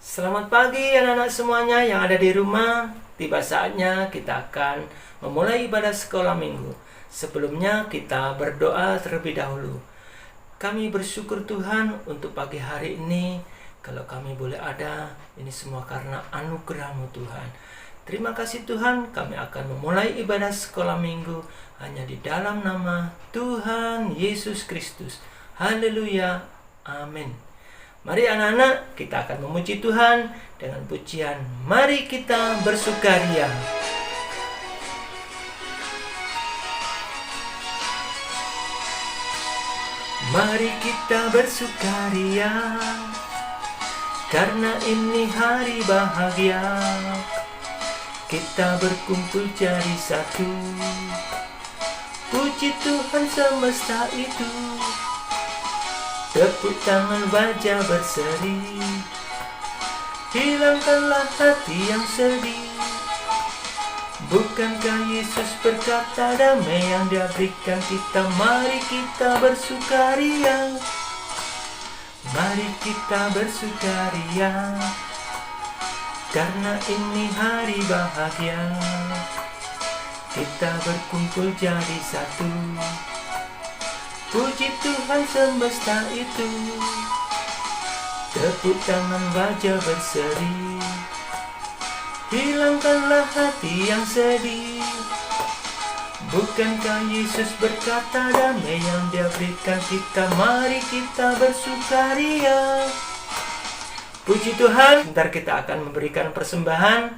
Selamat pagi anak-anak semuanya yang ada di rumah. Tiba saatnya kita akan memulai ibadah sekolah minggu. Sebelumnya kita berdoa terlebih dahulu. Kami bersyukur Tuhan untuk pagi hari ini. Kalau kami boleh ada, ini semua karena anugerah-Mu Tuhan. Terima kasih Tuhan, kami akan memulai ibadah sekolah minggu hanya di dalam nama Tuhan Yesus Kristus. Haleluya, amin. Mari anak-anak, kita akan memuji Tuhan dengan pujian Mari Kita Bersukaria. Mari kita bersukaria, karena ini hari bahagia. Kita berkumpul jadi satu, puji Tuhan semesta itu. Tepuk tangan wajah berseri, hilangkanlah hati yang sedih. Bukankah Yesus berkata damai yang Dia berikan kita? Mari kita bersukaria, mari kita bersukaria, karena ini hari bahagia. Kita berkumpul jadi satu, puji Tuhan semesta itu. Tepuk tangan wajah berseri, hilangkanlah hati yang sedih. Bukankah Yesus berkata damai yang Dia berikan kita? Mari kita bersukaria. Puji Tuhan. Sebentar kita akan memberikan persembahan.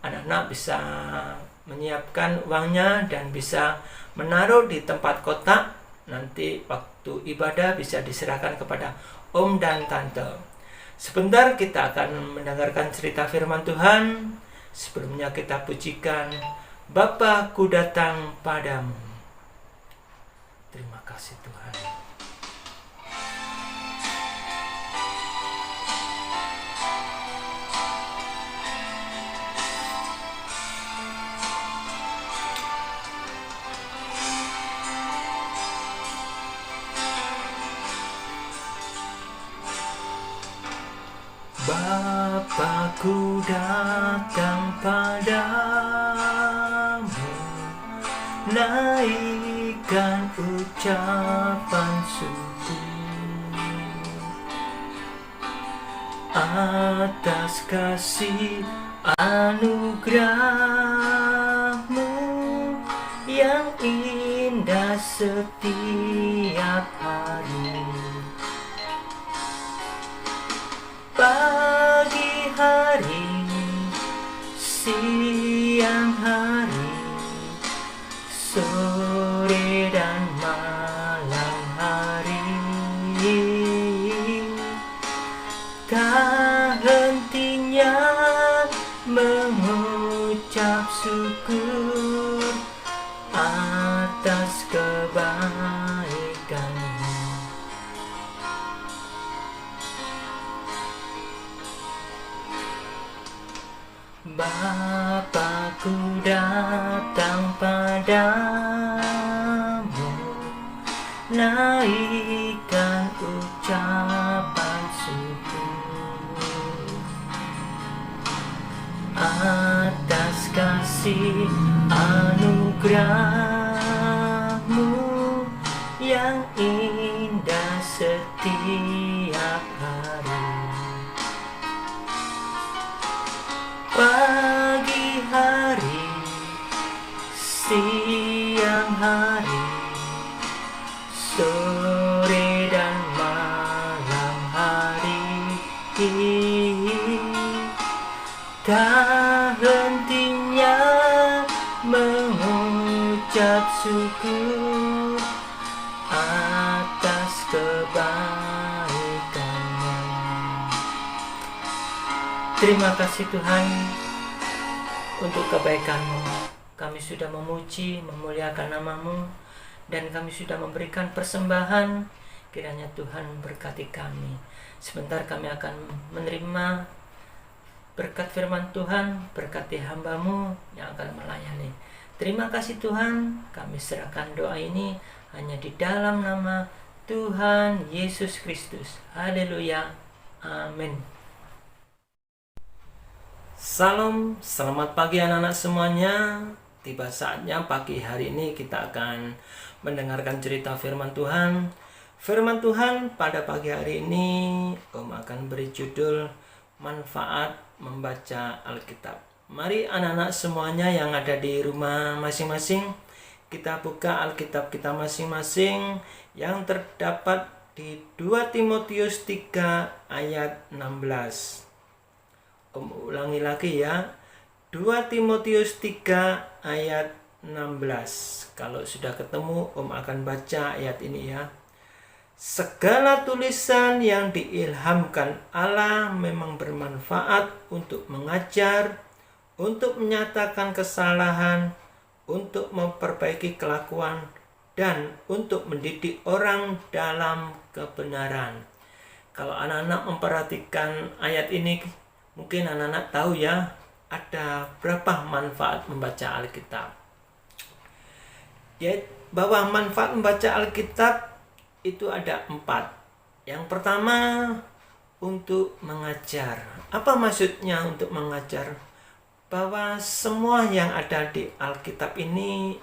Anak-anak bisa menyiapkan uangnya dan bisa menaruh di tempat kotak. Nanti waktu ibadah bisa diserahkan kepada om dan tante. Sebentar kita akan mendengarkan cerita firman Tuhan. Sebelumnya kita pujikan Bapa, ku datang padamu. Terima kasih Tuhan. Bapa-Ku datang padamu, naikkan ucapan syukur atas kasih anugerah-Mu yang indah setiap hari. Pagi hari, siang hari, sore dan malam hari, tak hentinya mengucap syukur atas kebaikan-Mu. Bapa-Ku datang padamu, naikkan ucapan syukur atas kasih anugerah-Mu yang indah setiap hari. Pagi hari, siang hari, sore dan malam hari, tak hentinya mengucap syukur atas kebaikan-Nya. Terima kasih Tuhan untuk kebaikan-Mu. Kami sudah memuji, memuliakan nama-Mu, dan kami sudah memberikan persembahan. Kiranya Tuhan berkati kami. Sebentar kami akan menerima berkat firman Tuhan, berkati hamba-Mu yang akan melayani. Terima kasih Tuhan, kami serahkan doa ini hanya di dalam nama Tuhan Yesus Kristus. Haleluya, amin. Salam, selamat pagi anak-anak semuanya. Tiba saatnya pagi hari ini kita akan mendengarkan cerita firman Tuhan. Firman Tuhan pada pagi hari ini Om akan beri judul Manfaat Membaca Alkitab. Mari anak-anak semuanya yang ada di rumah masing-masing, kita buka Alkitab kita masing-masing yang terdapat di 2 Timotius 3 ayat 16. Om ulangi lagi ya. 2 Timotius 3 ayat 16. Kalau sudah ketemu, Om akan baca ayat ini ya. Segala tulisan yang diilhamkan Allah memang bermanfaat untuk mengajar, untuk menyatakan kesalahan, untuk memperbaiki kelakuan, dan untuk mendidik orang dalam kebenaran. Kalau anak-anak memperhatikan ayat ini, mungkin anak-anak tahu ya, ada berapa manfaat membaca Alkitab. Ya, bahwa manfaat membaca Alkitab itu ada 4. Yang pertama, untuk mengajar. Apa maksudnya untuk mengajar? Bahwa semua yang ada di Alkitab ini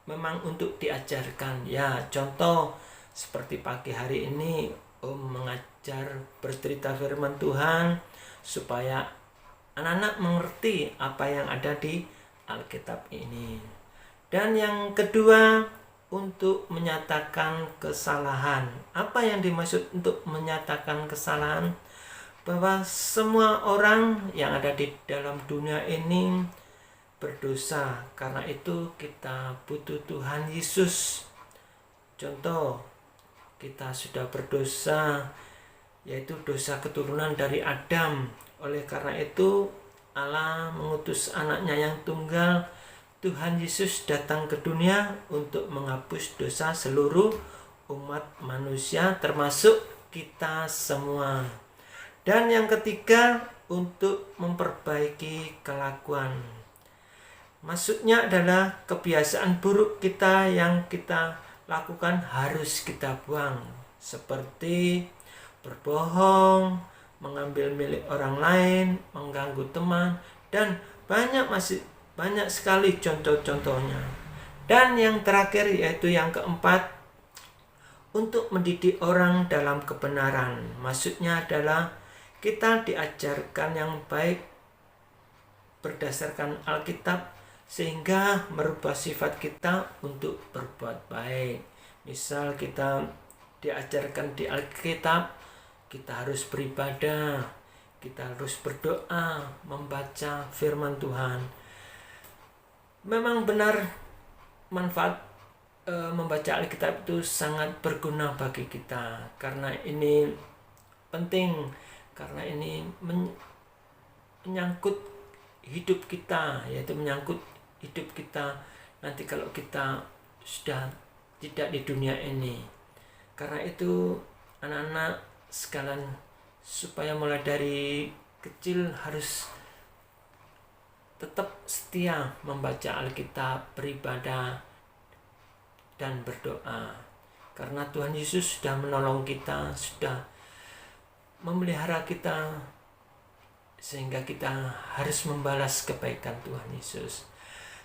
memang untuk diajarkan. Ya, contoh seperti pagi hari ini Om mengajar bercerita firman Tuhan supaya anak-anak mengerti apa yang ada di Alkitab ini. Dan yang kedua, untuk menyatakan kesalahan. Apa yang dimaksud untuk menyatakan kesalahan? Bahwa semua orang yang ada di dalam dunia ini berdosa. Karena itu kita butuh Tuhan Yesus. Contoh, kita sudah berdosa, yaitu dosa keturunan dari Adam. Oleh karena itu Allah mengutus anaknya yang tunggal, Tuhan Yesus, datang ke dunia untuk menghapus dosa seluruh umat manusia termasuk kita semua. Dan yang ketiga, untuk memperbaiki kelakuan. Maksudnya adalah kebiasaan buruk kita yang kita lakukan harus kita buang, seperti berbohong, mengambil milik orang lain, mengganggu teman, dan banyak sekali contoh-contohnya. Dan yang terakhir yaitu yang keempat, untuk mendidik orang dalam kebenaran. Maksudnya adalah kita diajarkan yang baik berdasarkan Alkitab sehingga merubah sifat kita untuk berbuat baik. Misal kita diajarkan di Alkitab, kita harus beribadah, kita harus berdoa, membaca firman Tuhan. Memang benar manfaat membaca Alkitab itu sangat berguna bagi kita, karena ini penting, karena ini menyangkut hidup kita, yaitu menyangkut hidup kita nanti kalau kita sudah tidak di dunia ini. Karena itu anak-anak sekalian, supaya mulai dari kecil harus tetap setia membaca Alkitab, beribadah, dan berdoa. Karena Tuhan Yesus sudah menolong kita, sudah memelihara kita, sehingga kita harus membalas kebaikan Tuhan Yesus.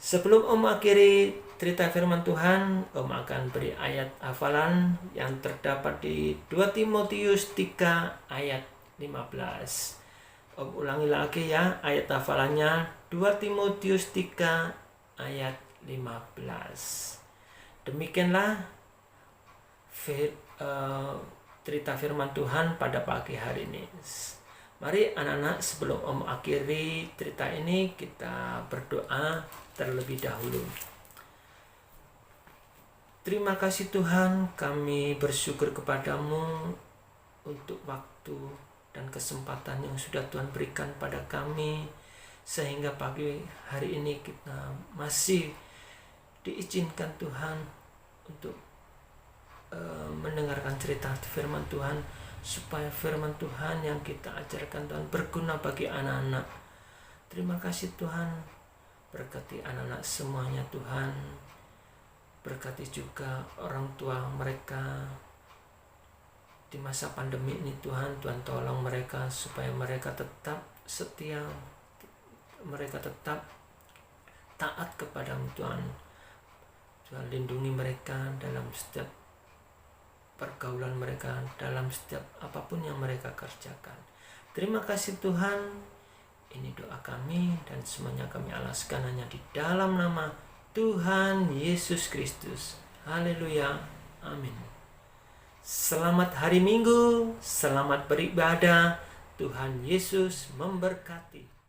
Sebelum Om akhiri cerita firman Tuhan, Om akan beri ayat hafalan yang terdapat di 2 Timotius 3 ayat 15. Om ulangi lagi ya, ayat hafalannya 2 Timotius 3 ayat 15. Demikianlah cerita firman Tuhan pada pagi hari ini. Mari anak-anak, sebelum Om akhiri cerita ini, kita berdoa terlebih dahulu. Terima kasih Tuhan, kami bersyukur kepadamu untuk waktu dan kesempatan yang sudah Tuhan berikan pada kami, sehingga pagi hari ini kita masih diizinkan Tuhan untuk mendengarkan cerita firman Tuhan, supaya firman Tuhan yang kita ajarkan Tuhan berguna bagi anak-anak. Terima kasih Tuhan, berkati anak-anak semuanya Tuhan, berkati juga orang tua mereka di masa pandemi ini Tuhan. Tuhan tolong mereka supaya mereka tetap setia, mereka tetap taat kepadamu Tuhan. Tuhan lindungi mereka dalam setiap pergaulan mereka, dalam setiap apapun yang mereka kerjakan. Terima kasih Tuhan. Ini doa kami dan semuanya kami alaskan hanya di dalam nama Tuhan Yesus Kristus. Haleluya. Amin. Selamat hari Minggu, selamat beribadah. Tuhan Yesus memberkati.